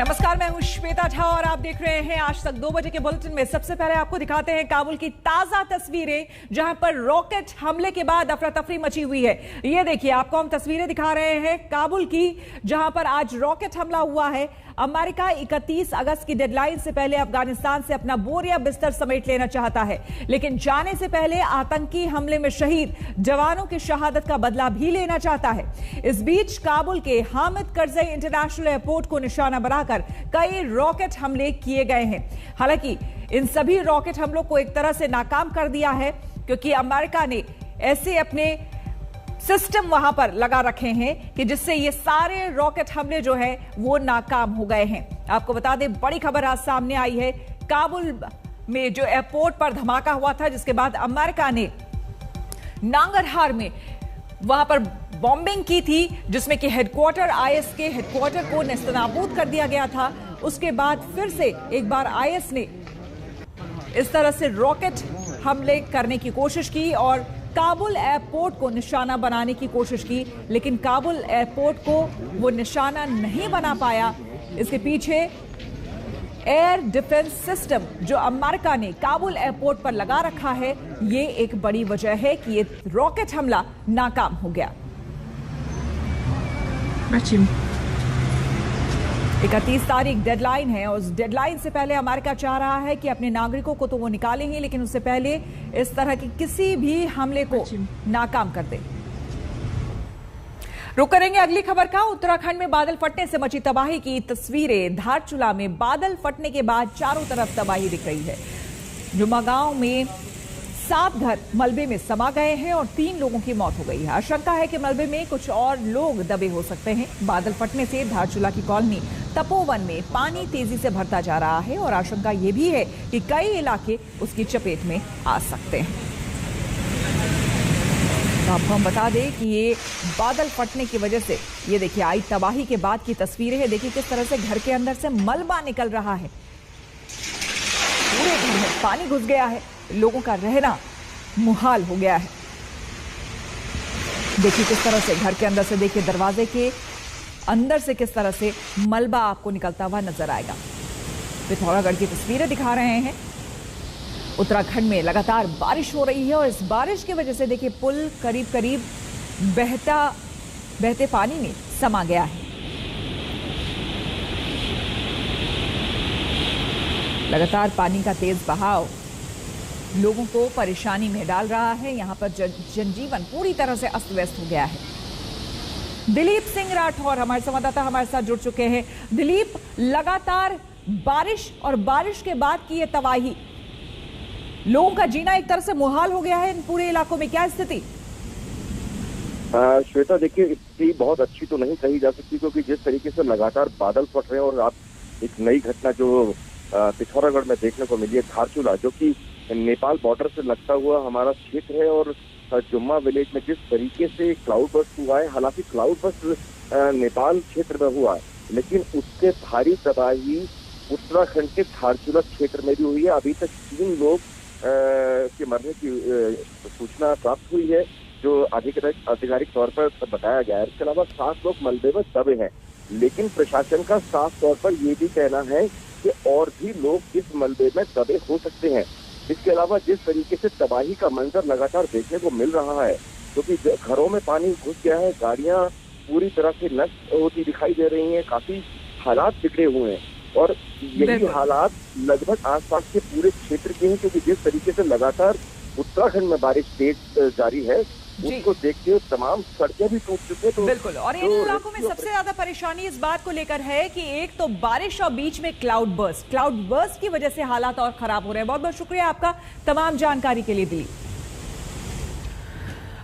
नमस्कार, मैं हूं श्वेता झा और आप देख रहे हैं आज तक 2 बजे के बुलेटिन में। सबसे पहले आपको दिखाते हैं काबुल की ताजा तस्वीरें, जहां पर रॉकेट हमले के बाद अफरा तफरी मची हुई है। ये देखिए, आपको हम तस्वीरें दिखा रहे हैं काबुल की, जहां पर आज रॉकेट हमला हुआ है। अमेरिका 31 अगस्त की डेडलाइन से पहले अफगानिस्तान से अपना बोरिया बिस्तर समेट लेना चाहता है, लेकिन जाने से पहले आतंकी हमले में शहीद जवानों की शहादत का बदला भी लेना चाहता है। इस बीच काबुल के हामिद करजई इंटरनेशनल एयरपोर्ट को निशाना बनाकर कई रॉकेट हमले किए गए हैं। हालांकि इन सभी रॉकेट हमलों को एक तरह से नाकाम कर दिया है, क्योंकि अमेरिका ने ऐसे अपने सिस्टम वहां पर लगा रखे हैं कि जिससे ये सारे रॉकेट हमले जो है वो नाकाम हो गए हैं। आपको बता दें, बड़ी खबर आज सामने आई है। काबुल में जो एयरपोर्ट पर धमाका हुआ था, जिसके बाद अमेरिका ने नांगरहार में वहां पर बॉम्बिंग की थी, जिसमें कि हेडक्वार्टर आईएस के हेडक्वार्टर को नेस्तनाबूद कर दिया गया था। उसके बाद फिर से एक बार आईएस ने इस तरह से रॉकेट हमले करने की कोशिश की और काबुल एयरपोर्ट को निशाना बनाने की कोशिश की, लेकिन काबुल एयरपोर्ट को वो निशाना नहीं बना पाया। इसके पीछे एयर डिफेंस सिस्टम जो अमेरिका ने काबुल एयरपोर्ट पर लगा रखा है, ये एक बड़ी वजह है कि ये रॉकेट हमला नाकाम हो गया। 31 तारीख डेडलाइन है और उस डेडलाइन से पहले अमेरिका चाह रहा है कि अपने नागरिकों को तो वो निकालेंगे, लेकिन उससे पहले इस तरह की किसी भी हमले को नाकाम कर दे। रुक करेंगे अगली खबर का। उत्तराखंड में बादल फटने से मची तबाही की तस्वीरें। धारचूला में बादल फटने के बाद चारों तरफ तबाही दिख रही है। जुम्मा गांव में 7 घर मलबे में समा गए हैं और 3 लोगों की मौत हो गई है। आशंका है कि मलबे में कुछ और लोग दबे हो सकते हैं। बादल फटने से धारचूला की कॉलोनी तपोवन में पानी तेजी से भरता जा रहा है और आशंका यह भी है कि कई इलाके उसकी चपेट में आ सकते हैं। तो आपको हम बता दें कि ये बादल फटने की वजह से, ये देखिए, आई तबाही के बाद की तस्वीरें हैं। देखिए किस तरह से घर के अंदर से मलबा निकल रहा है, पूरे घर में पानी घुस गया है, लोगों का रहना मुहाल हो गया है। देखिए किस तरह से घर के अंदर से, देखिए दरवाजे के अंदर से किस तरह से मलबा आपको निकलता हुआ नजर आएगा। पिथौरागढ़ की तस्वीरें दिखा रहे हैं। उत्तराखंड में लगातार बारिश हो रही है और इस बारिश की वजह से देखिए पुल करीब करीब बहते पानी में समा गया है। लगातार पानी का तेज बहाव लोगों को परेशानी में डाल रहा है। यहां पर जनजीवन पूरी तरह से अस्त व्यस्त हो गया है। दिलीप सिंह राठौर हमारे संवाददाता हमारे साथ जुड़ चुके हैं। दिलीप, लगातार बारिश और बारिश के बाद की ये तबाही, लोगों का जीना एक तरह से मुहाल हो गया है इन पूरे इलाकों में, क्या स्थिति? श्वेता, देखिए, स्थिति बहुत अच्छी तो नहीं कही जा सकती, क्योंकि जिस तरीके से लगातार बादल फट रहे हैं और आप एक नई घटना जो पिथौरागढ़ में देखने को मिली है, धारचूला, जो कि नेपाल बॉर्डर से लगता हुआ हमारा क्षेत्र है, और जुम्मा विलेज में जिस तरीके से क्लाउड बर्स्ट हुआ है, हालांकि क्लाउड बर्स्ट नेपाल क्षेत्र में हुआ है, लेकिन उससे भारी तबाही उत्तराखंड के धारचूला क्षेत्र में भी हुई है। अभी तक 3 लोग के मरने की सूचना प्राप्त हुई है, जो आधिकारिक तौर पर बताया गया है। इसके अलावा 7 लोग मलबे में दबे हैं, लेकिन प्रशासन का साफ तौर पर यह भी कहना है कि और भी लोग इस मलबे में दबे हो सकते हैं। इसके अलावा जिस तरीके से तबाही का मंजर लगातार देखने को मिल रहा है, क्योंकि घरों में पानी घुस गया है, गाड़ियां पूरी तरह से नष्ट होती दिखाई दे रही हैं, काफी हालात बिगड़े हुए हैं, और यही हालात लगभग आसपास के पूरे क्षेत्र के हैं, क्योंकि जिस तरीके से लगातार उत्तराखंड में बारिश तेज जारी है, उसको देखते हुए तमाम सड़कें भी टूट चुके हैं। तो बिल्कुल, और इन इलाकों में सबसे ज्यादा परेशानी इस बात को लेकर है कि एक तो बारिश और बीच में क्लाउड बर्स्ट की वजह से हालात और खराब हो रहे हैं। बहुत बहुत शुक्रिया आपका तमाम जानकारी के लिए दिलीप।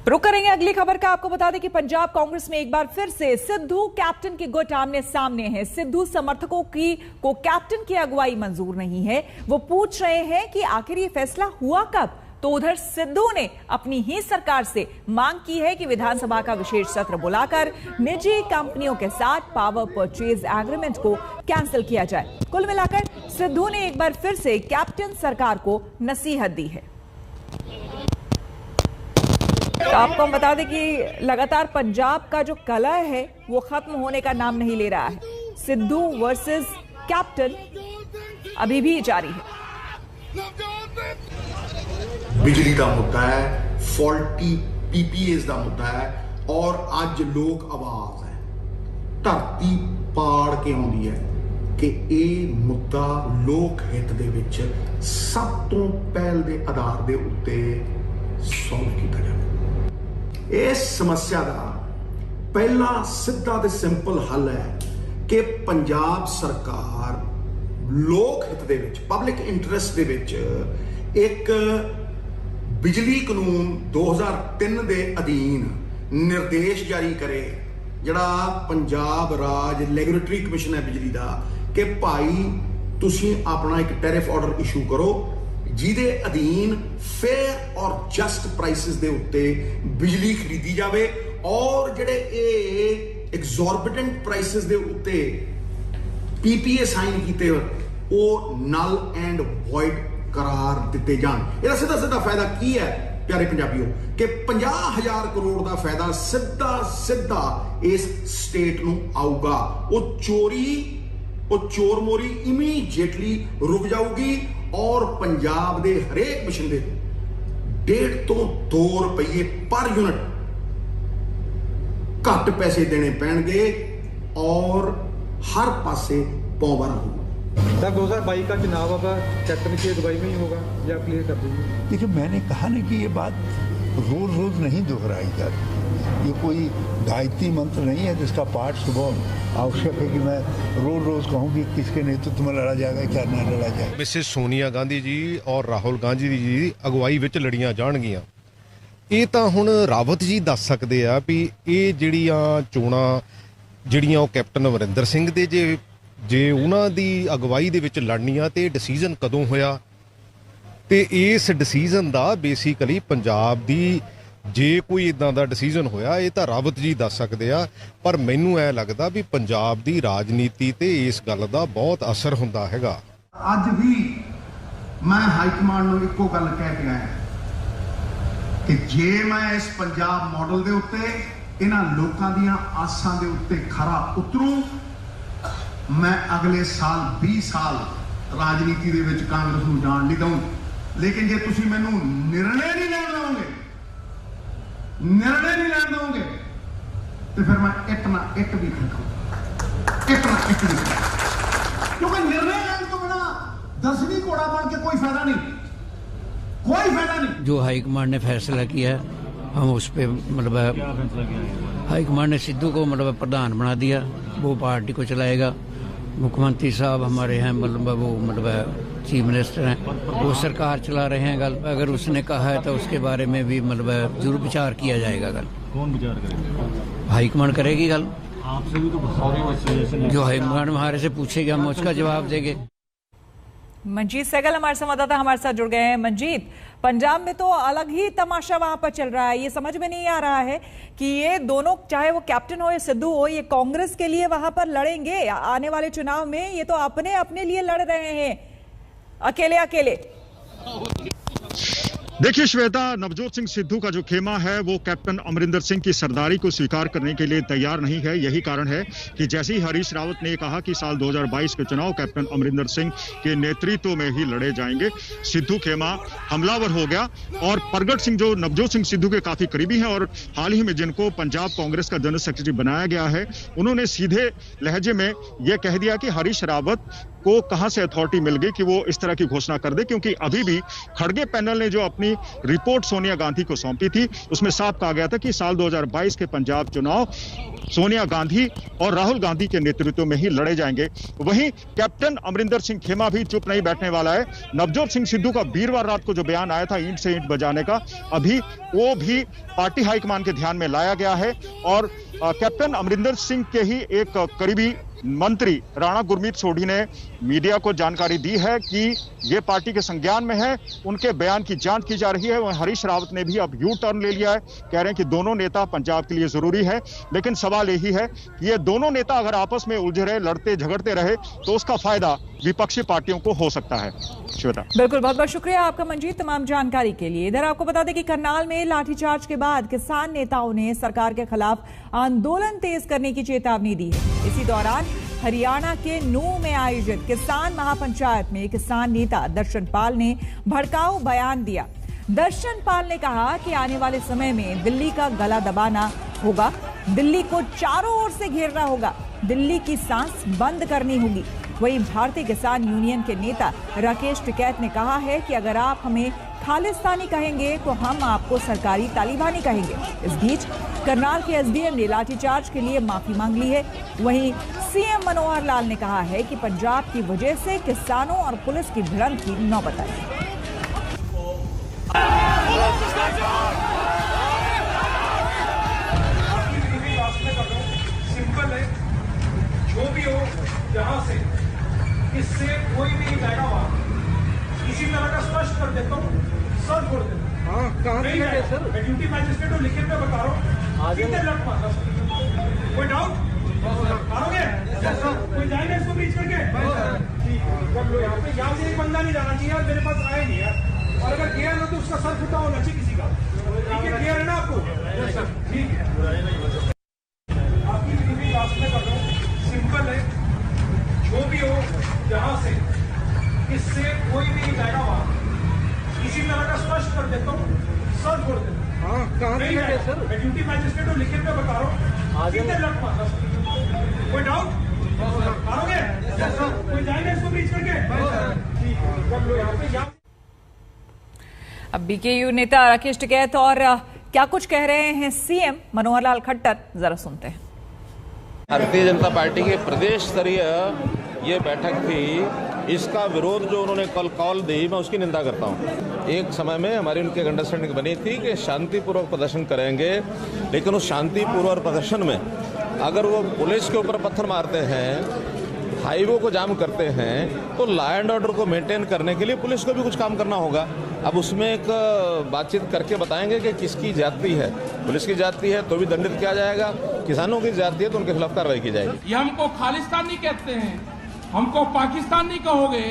रुक करेंगे अगली खबर का। आपको बता दें कि पंजाब कांग्रेस में एक बार फिर से सिद्धू कैप्टन के गुट आमने सामने हैं। सिद्धू समर्थकों को कैप्टन की अगुवाई मंजूर नहीं है। वो पूछ रहे हैं कि आखिर ये फैसला हुआ कब। तो उधर सिद्धू ने अपनी ही सरकार से मांग की है कि विधानसभा का विशेष सत्र बुलाकर निजी कंपनियों के साथ पावर परचेज एग्रीमेंट को कैंसिल किया जाए। कुल मिलाकर सिद्धू ने एक बार फिर से कैप्टन सरकार को नसीहत दी है। तो आपको हम बता दें कि लगातार पंजाब का जो कलह है वो खत्म होने का नाम नहीं ले रहा है। सिद्धू वर्सेस कैप्टन अभी भी जारी है। बिजली का मुद्दा है, फॉल्टी पीपीएस का मुद्दा है और अज लोक आवाज है, धरती पाड़ के आउंदी है कि यह मुद्दा लोक हित दे विच सब तो पहल के आधार के उत्ते सॉल्व किया जाए। इस समस्या का पहला सीधा ते सिंपल हल है कि पंजाब सरकार लोक हित दे विच, पब्लिक इंटरस्ट दे विच एक बिजली कानून 2003 के अधीन निर्देश जारी करे, जड़ा पंजाब राज रेगुलेटरी कमिशन है बिजली का, कि भाई तुसी अपना एक टैरिफ ऑर्डर इशू करो जिहदे अधीन फेयर और जस्ट प्राइसिस दे उत्ते बिजली खरीदी जावे और जिहड़े एग्जॉर्बिटेंट प्राइसिस दे उत्ते पीपीए साइन कीते वो नल एंड वॉइड करार दिते जान। इसदा सीधा सीधा फायदा की है प्यारे पंजाबियों कि 50,000 करोड़ का फायदा सीधा सीधा इस स्टेट नूं आऊगा। वो चोर मोरी इमीडिएटली रुक जाऊगी और पंजाब दे हरेक मिशन दे 1.5 तो 2 रुपये पर यूनिट घट पैसे देने पैणगे और हर पासे पौवारा होगा। तब 2022 का चुनाव होगा, कैप्टन की अगुवाई में ही होगा या क्लियर कर दीजिए। देखिए, मैंने कहा ना कि ये बात रोज रोज नहीं दोहराई जाती, ये कोई गायत्री मंत्र नहीं है जिसका पाठ सुबह आवश्यक है कि मैं रोज रोज कहूँ कि किसके नेतृत्व में लड़ा जाएगा क्या ना लड़ा जाएगा। मिसेस सोनिया गांधी जी और राहुल गांधी जी अगुवाई विच लड़ियां जाणगियां, ਇਹ ਤਾਂ ਹੁਣ ਰਾਵਤ ਜੀ ਦੱਸ ਸਕਦੇ ਆ ਵੀ ਇਹ ਜਿਹੜੀਆਂ ਚੋਣਾਂ ਜਿਹੜੀਆਂ ਉਹ ਕੈਪਟਨ ਅਮਰਿੰਦਰ ਸਿੰਘ ਦੇ ਜੇ ਉਹਨਾਂ ਦੀ ਅਗਵਾਈ ਦੇ ਵਿੱਚ ਲੜਨੀਆਂ ਤੇ ਡਿਸੀਜਨ ਕਦੋਂ ਹੋਇਆ ਤੇ ਇਸ ਡਿਸੀਜਨ ਦਾ ਬੇਸਿਕਲੀ ਪੰਜਾਬ ਦੀ ਜੇ ਕੋਈ ਇਦਾਂ ਦਾ ਡਿਸੀਜਨ ਹੋਇਆ ਇਹ ਤਾਂ ਰਾਵਤ ਜੀ ਦੱਸ ਸਕਦੇ ਆ, ਪਰ ਮੈਨੂੰ ਐ ਲੱਗਦਾ ਵੀ ਪੰਜਾਬ ਦੀ ਰਾਜਨੀਤੀ ਤੇ ਇਸ ਗੱਲ ਦਾ ਬਹੁਤ ਅਸਰ ਹੁੰਦਾ ਹੈਗਾ। ਅੱਜ ਵੀ ਮੈਂ ਹਾਈ ਕਮਾਂਡ ਨੂੰ ਇੱਕੋ ਗੱਲ ਕਹਿ ਕੇ ਆਇਆ कि जे मैं इस पंजाब मॉडल के उत्ते इन्हां लोकां दियां आसां दे उत्ते खरा उतरूं, मैं अगले साल 20 साल राजनीति दे विच कांग्रेस नूं जाण नहीं दूं। लेकिन जे तुसीं मैनूं निर्णय नहीं लैण दोगे तो फिर मैं इट ना इट भी खड़काऊं, क्योंकि निर्णय लैण तो बिना 10वीं घोड़ा बन के कोई फायदा नहीं, कोई फायदा नहीं। जो हाईकमान ने फैसला किया हम उस पर मतलब हाईकमान ने सिद्धू को मतलब प्रधान बना दिया, वो पार्टी को चलाएगा। मुख्यमंत्री साहब हमारे हैं मतलब वो मतलब चीफ मिनिस्टर हैं, वो सरकार चला रहे हैं। गल अगर उसने कहा है तो उसके बारे में भी मतलब जरूर विचार किया जाएगा। गल कौन विचार करेगा? हाईकमान करेगी। गल आपसे भी तो सारे जो हाईकमान हमारे से पूछेगा हम उसका जवाब देंगे। मंजीत सहगल हमारे संवाददाता हमारे साथ जुड़ गए हैं। मंजीत, पंजाब में तो अलग ही तमाशा वहां पर चल रहा है, ये समझ में नहीं आ रहा है कि ये दोनों, चाहे वो कैप्टन हो या सिद्धू हो, ये कांग्रेस के लिए वहां पर लड़ेंगे आने वाले चुनाव में, ये तो अपने अपने लिए लड़ रहे हैं अकेले अकेले। देखिए श्वेता, नवजोत सिंह सिद्धू का जो खेमा है वो कैप्टन अमरिंदर सिंह की सरदारी को स्वीकार करने के लिए तैयार नहीं है। यही कारण है कि जैसे ही हरीश रावत ने कहा कि साल 2022 के चुनाव कैप्टन अमरिंदर सिंह के नेतृत्व में ही लड़े जाएंगे, सिद्धू खेमा हमलावर हो गया। और प्रगट सिंह जो नवजोत सिंह सिद्धू के काफी करीबी हैं और हाल ही में जिनको पंजाब कांग्रेस का जनरल सेक्रेटरी बनाया गया है, उन्होंने सीधे लहजे में यह कह दिया कि हरीश रावत को कहां से अथॉरिटी मिल गई कि वो इस तरह की घोषणा कर दे, क्योंकि अभी भी खड़गे पैनल ने जो अपनी रिपोर्ट सोनिया गांधी को सौंपी थी उसमें साफ कहा गया था कि साल 2022 के पंजाब चुनाव सोनिया गांधी और राहुल गांधी के नेतृत्व में ही लड़े जाएंगे। वहीं कैप्टन अमरिंदर सिंह खेमा भी चुप नहीं बैठने वाला है। नवजोत सिंह सिद्धू का वीरवार रात को जो बयान आया था ईंट से ईंट बजाने का, अभी वो भी पार्टी हाईकमान के ध्यान में लाया गया है और कैप्टन अमरिंदर सिंह के ही एक करीबी मंत्री राणा गुरमीत सोढ़ी ने मीडिया को जानकारी दी है कि ये पार्टी के संज्ञान में है, उनके बयान की जांच की जा रही है। वहीं हरीश रावत ने भी अब यू टर्न ले लिया है, कह रहे हैं कि दोनों नेता पंजाब के लिए जरूरी है। लेकिन सवाल यही है कि ये दोनों नेता अगर आपस में उलझे रहे, लड़ते झगड़ते रहे, तो उसका फायदा विपक्षी पार्टियों को हो सकता है। श्वेता, बिल्कुल, बहुत बहुत शुक्रिया आपका मंजीत तमाम जानकारी के लिए। इधर आपको बता दें कि करनाल में लाठीचार्ज के बाद किसान नेताओं ने सरकार के खिलाफ आंदोलन तेज करने की चेतावनी दी है। इसी दौरान हरियाणा के नूंह में आयोजित किसान महापंचायत में किसान नेता दर्शन पाल ने भड़काऊ बयान दिया। दर्शन पाल ने कहा कि आने वाले समय में दिल्ली का गला दबाना होगा, दिल्ली को चारों ओर से घेरना होगा, दिल्ली की सांस बंद करनी होगी। वहीं भारतीय किसान यूनियन के नेता राकेश टिकैत ने कहा है कि अगर आप हमें खालिस्तानी कहेंगे तो हम आपको सरकारी तालिबानी कहेंगे। इस बीच करनाल के एसडीएम ने लाठीचार्ज के लिए माफी मांग ली है। वहीं सीएम मनोहर लाल ने कहा है कि पंजाब की वजह से किसानों और पुलिस की भिड़ंत की नौबत आई। सिंपल है, जो भी हो यहाँ से इससे कोई नहीं जाएगा वहाँ। इसी तरह का स्पष्ट कर देता हूँ, सर छोड़ देता हूँ। कहाँ से सर? मैं ड्यूटी मैजिस्ट्रेट और लिखित में बता रहा हूँ। कितने लट मारना? कोई डाउट? मारोगे? कोई जाएगा इसको ब्रीच करके? ठीक है, कर लो। यहाँ से एक बंदा नहीं जाना चाहिए, मेरे पास आए नहीं यार। और अगर गया ना तो उसका सर फुटा होना चाहिए किसी का। ठीक है, क्लियर है ना आपको? ठीक है, आपकी ड्यूटी लास्ट में कर रहा हूँ। सिंपल है, जो भी हो यहाँ से इससे कोई नहीं जाएगा वहाँ। इसी तरह का स्पष्ट कर देता हूँ, सर छोड़ देता हूँ। कहाँ से सर? मैं ड्यूटी मैजिस्ट्रेट और लिखित में बता रहा हूँ। कितने लट मारना? कोई डाउट? मारोगे? कोई जाएगा इसको ब्रीच करके? ठीक है, कर लो। यहाँ पे अब बीकेयू नेता राकेश टिकैत और क्या कुछ कह रहे हैं सीएम मनोहर लाल खट्टर, जरा सुनते हैं। भारतीय जनता पार्टी के प्रदेश स्तरीय ये बैठक थी, इसका विरोध जो उन्होंने कल कॉल दी, मैं उसकी निंदा करता हूँ। एक समय में हमारी उनकी अंडरस्टैंडिंग बनी थी कि शांतिपूर्वक प्रदर्शन करेंगे, लेकिन उस शांतिपूर्वक प्रदर्शन में अगर वो पुलिस के ऊपर पत्थर मारते हैं, हाईवे को जाम करते हैं, तो लॉ एंड ऑर्डर को मेंटेन करने के लिए पुलिस को भी कुछ काम करना होगा। अब उसमें एक बातचीत करके बताएंगे कि किसकी जाति है। पुलिस की जाति है तो भी दंडित किया जाएगा, किसानों की जाति है तो उनके खिलाफ कार्रवाई की जाएगी। ये हमको खालिस्तानी कहते हैं, हमको पाकिस्तानी कहोगे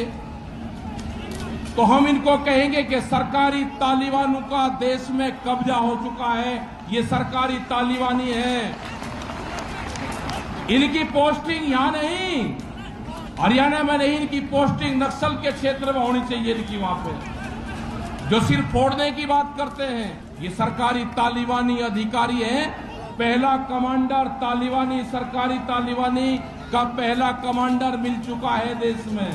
तो हम इनको कहेंगे कि सरकारी तालिबानों का देश में कब्जा हो चुका है, ये सरकारी तालिबानी है। इनकी पोस्टिंग यहाँ नहीं, हरियाणा में नहीं, इनकी पोस्टिंग नक्सल के क्षेत्र में होनी चाहिए इनकी। वहां पे जो सिर्फ फोड़ने की बात करते हैं, ये सरकारी तालिबानी अधिकारी हैं। पहला कमांडर तालिबानी, सरकारी तालिबानी का पहला कमांडर मिल चुका है देश में।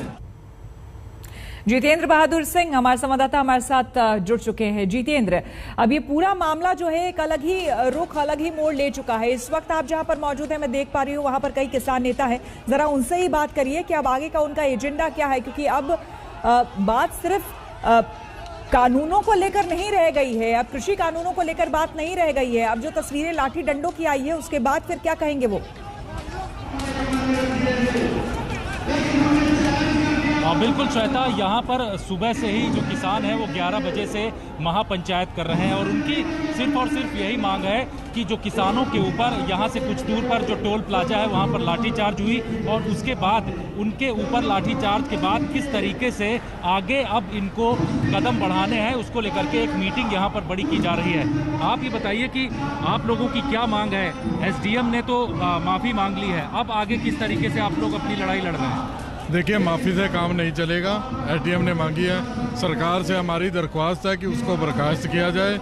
जितेंद्र बहादुर सिंह हमारे संवाददाता हमारे साथ जुड़ चुके हैं। जितेंद्र, अब ये पूरा मामला जो है एक अलग ही रुख, अलग ही मोड़ ले चुका है। इस वक्त आप जहां पर मौजूद हैं, मैं देख पा रही हूँ वहां पर कई किसान नेता हैं, जरा उनसे ही बात करिए कि अब आगे का उनका एजेंडा क्या है, क्योंकि अब बात सिर्फ कानूनों को लेकर नहीं रह गई है, अब कृषि कानूनों को लेकर बात नहीं रह गई है। अब जो तस्वीरें लाठी डंडों की आई है, उसके बाद फिर क्या कहेंगे वो? बिल्कुल श्वेता, यहाँ पर सुबह से ही जो किसान हैं वो 11 बजे से महापंचायत कर रहे हैं और उनकी सिर्फ और सिर्फ यही मांग है कि जो किसानों के ऊपर यहाँ से कुछ दूर पर जो टोल प्लाजा है वहाँ पर लाठीचार्ज हुई और उसके बाद उनके ऊपर लाठीचार्ज के बाद किस तरीके से आगे अब इनको कदम बढ़ाने हैं, उसको लेकर के एक मीटिंग यहाँ पर बड़ी की जा रही है। आप ये बताइए कि आप लोगों की क्या मांग है? एसडीएम ने तो माफ़ी मांग ली है, अब आगे किस तरीके से आप लोग अपनी लड़ाई लड़ रहे हैं? देखिए, माफ़ी से काम नहीं चलेगा। एसडीएम ने मांगी है, सरकार से हमारी दरख्वास्त है कि उसको बर्खास्त किया जाए,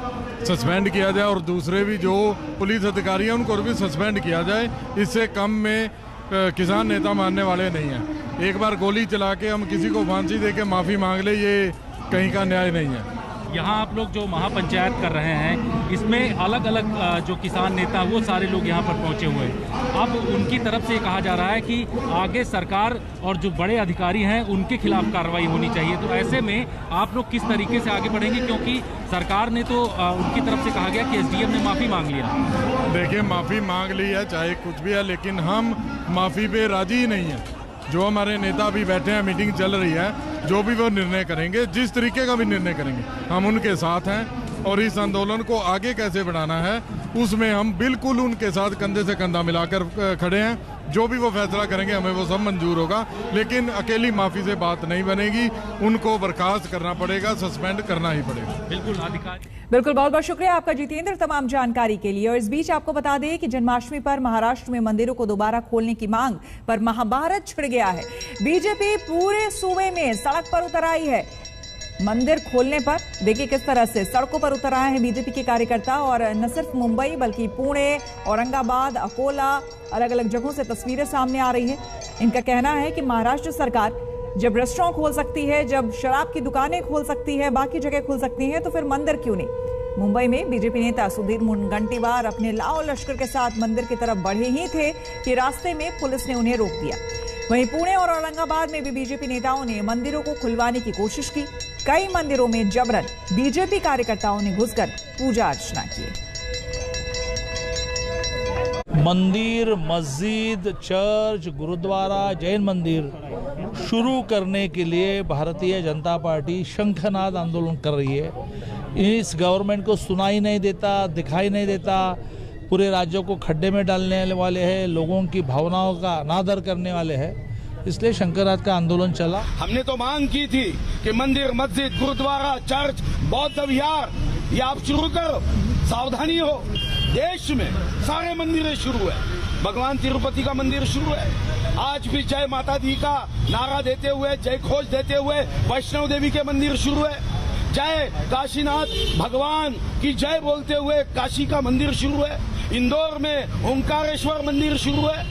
सस्पेंड किया जाए और दूसरे भी जो पुलिस अधिकारी हैं उनको भी सस्पेंड किया जाए। इससे कम में किसान नेता मानने वाले नहीं हैं। एक बार गोली चला के हम किसी को फांसी दे के माफ़ी मांग ले, ये कहीं का न्याय नहीं है। यहाँ आप लोग जो महापंचायत कर रहे हैं, इसमें अलग अलग जो किसान नेता वो सारे लोग यहाँ पर पहुँचे हुए हैं। अब उनकी तरफ से कहा जा रहा है कि आगे सरकार और जो बड़े अधिकारी हैं उनके खिलाफ कार्रवाई होनी चाहिए। तो ऐसे में आप लोग किस तरीके से आगे बढ़ेंगे, क्योंकि सरकार ने तो उनकी तरफ से कहा गया कि एसडीएम ने माफ़ी मांग लिया। देखिए, माफ़ी मांग ली है चाहे कुछ भी है, लेकिन हम माफ़ी पे राजी ही नहीं हैं। जो हमारे नेता अभी बैठे हैं, मीटिंग चल रही है, जो भी वो निर्णय करेंगे, जिस तरीके का भी निर्णय करेंगे, हम उनके साथ हैं और इस आंदोलन को आगे कैसे बढ़ाना है उसमें हम बिल्कुल उनके साथ कंधे से कंधा मिलाकर खड़े हैं। जो भी वो फैसला करेंगे हमें वो सब मंजूर होगा, लेकिन अकेली माफी से बात नहीं बनेगी, उनको बर्खास्त करना पड़ेगा, सस्पेंड करना ही पड़ेगा। बिल्कुल, बहुत बहुत शुक्रिया आपका जितेंद्र तमाम जानकारी के लिए। और इस बीच आपको बता दें कि जन्माष्टमी पर महाराष्ट्र में मंदिरों को दोबारा खोलने की मांग पर महाभारत छिड़ गया है। बीजेपी पूरे सूबे में सड़क पर उतर आई है मंदिर खोलने पर। देखिए किस तरह से सड़कों पर उतर आए हैं बीजेपी के कार्यकर्ता, और न सिर्फ मुंबई बल्कि पुणे, औरंगाबाद, अकोला, अलग अलग जगहों से तस्वीरें सामने आ रही है। इनका कहना है कि महाराष्ट्र सरकार जब रेस्टोरेंट खोल सकती है, जब शराब की दुकानें खोल सकती है, बाकी जगह खोल सकती हैं, तो फिर मंदिर क्यों नहीं। मुंबई में बीजेपी नेता सुधीर मुनगंटीवार अपने लाओ लश्कर के साथ मंदिर की तरफ बढ़े ही थे कि रास्ते में पुलिस ने उन्हें रोक दिया। वहीं पुणे और औरंगाबाद में भी बीजेपी नेताओं ने मंदिरों को खुलवाने की कोशिश की। कई मंदिरों में जबरन बीजेपी कार्यकर्ताओं ने घुसकर पूजा अर्चना की। मंदिर, मस्जिद, चर्च, गुरुद्वारा, जैन मंदिर शुरू करने के लिए भारतीय जनता पार्टी शंखनाद आंदोलन कर रही है। इस गवर्नमेंट को सुनाई नहीं देता, दिखाई नहीं देता, पूरे राज्यों को खड्डे में डालने वाले हैं, लोगों की भावनाओं का अनादर करने वाले हैं, इसलिए शंखनाद का आंदोलन चला। हमने तो मांग की थी कि मंदिर, मस्जिद, गुरुद्वारा, चर्च, बौद्ध विहार ये आप शुरू करो, सावधानी हो। देश में सारे मंदिर शुरू है, भगवान तिरुपति का मंदिर शुरू है, आज भी जय माता दी का नारा देते हुए, जय घोष देते हुए वैष्णव देवी के मंदिर शुरू है, जय काशीनाथ भगवान की जय बोलते हुए काशी का मंदिर शुरू है, इंदौर में ओंकारेश्वर मंदिर शुरू है।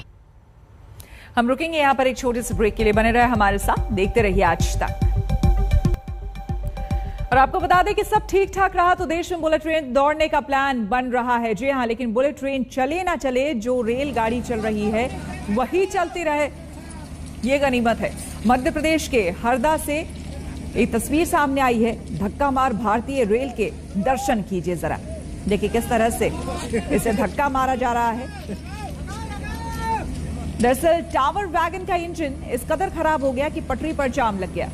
हम रुकेंगे यहाँ पर एक छोटे से ब्रेक के लिए, बने रहे हमारे साथ, देखते रहिए आज तक। और आपको बता दें कि सब ठीक ठाक रहा तो देश में बुलेट ट्रेन दौड़ने का प्लान बन रहा है। जी हां, लेकिन बुलेट ट्रेन चले ना चले, जो रेलगाड़ी चल रही है वही चलती रहे, ये गनीमत है। मध्य प्रदेश के हरदा से एक तस्वीर सामने आई है, धक्का मार भारतीय रेल के दर्शन कीजिए जरा। देखिए किस तरह से इसे धक्का मारा जा रहा है। दरअसल टावर वैगन का इंजन इस कदर खराब हो गया कि पटरी पर जाम लग गया।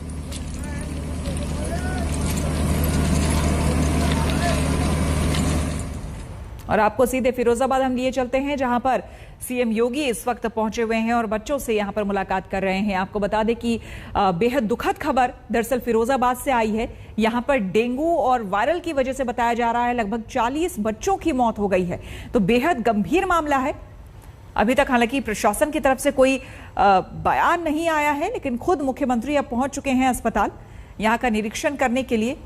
और आपको सीधे फिरोजाबाद हम लिए चलते हैं, जहां पर सीएम योगी इस वक्त पहुंचे हुए हैं और बच्चों से यहां पर मुलाकात कर रहे हैं। आपको बता दें कि बेहद दुखद खबर दरअसल फिरोजाबाद से आई है। यहां पर डेंगू और वायरल की वजह से बताया जा रहा है लगभग 40 बच्चों की मौत हो गई है, तो बेहद गंभीर मामला है। अभी तक हालांकि प्रशासन की तरफ से कोई बयान नहीं आया है, लेकिन खुद मुख्यमंत्री अब पहुंच चुके हैं अस्पताल यहां का निरीक्षण करने के लिए।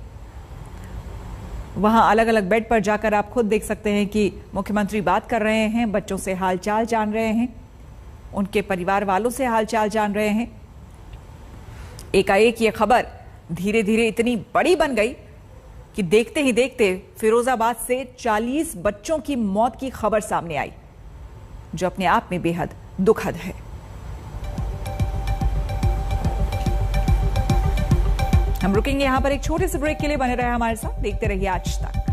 वहां अलग अलग बेड पर जाकर आप खुद देख सकते हैं कि मुख्यमंत्री बात कर रहे हैं, बच्चों से हालचाल जान रहे हैं, उनके परिवार वालों से हालचाल जान रहे हैं। एकाएक ये खबर धीरे धीरे इतनी बड़ी बन गई कि देखते ही देखते फिरोजाबाद से 40 बच्चों की मौत की खबर सामने आई, जो अपने आप में बेहद दुखद है। हम रुकेंगे यहां पर एक छोटे से ब्रेक के लिए, बने रहे हमारे साथ, देखते रहिए आज तक।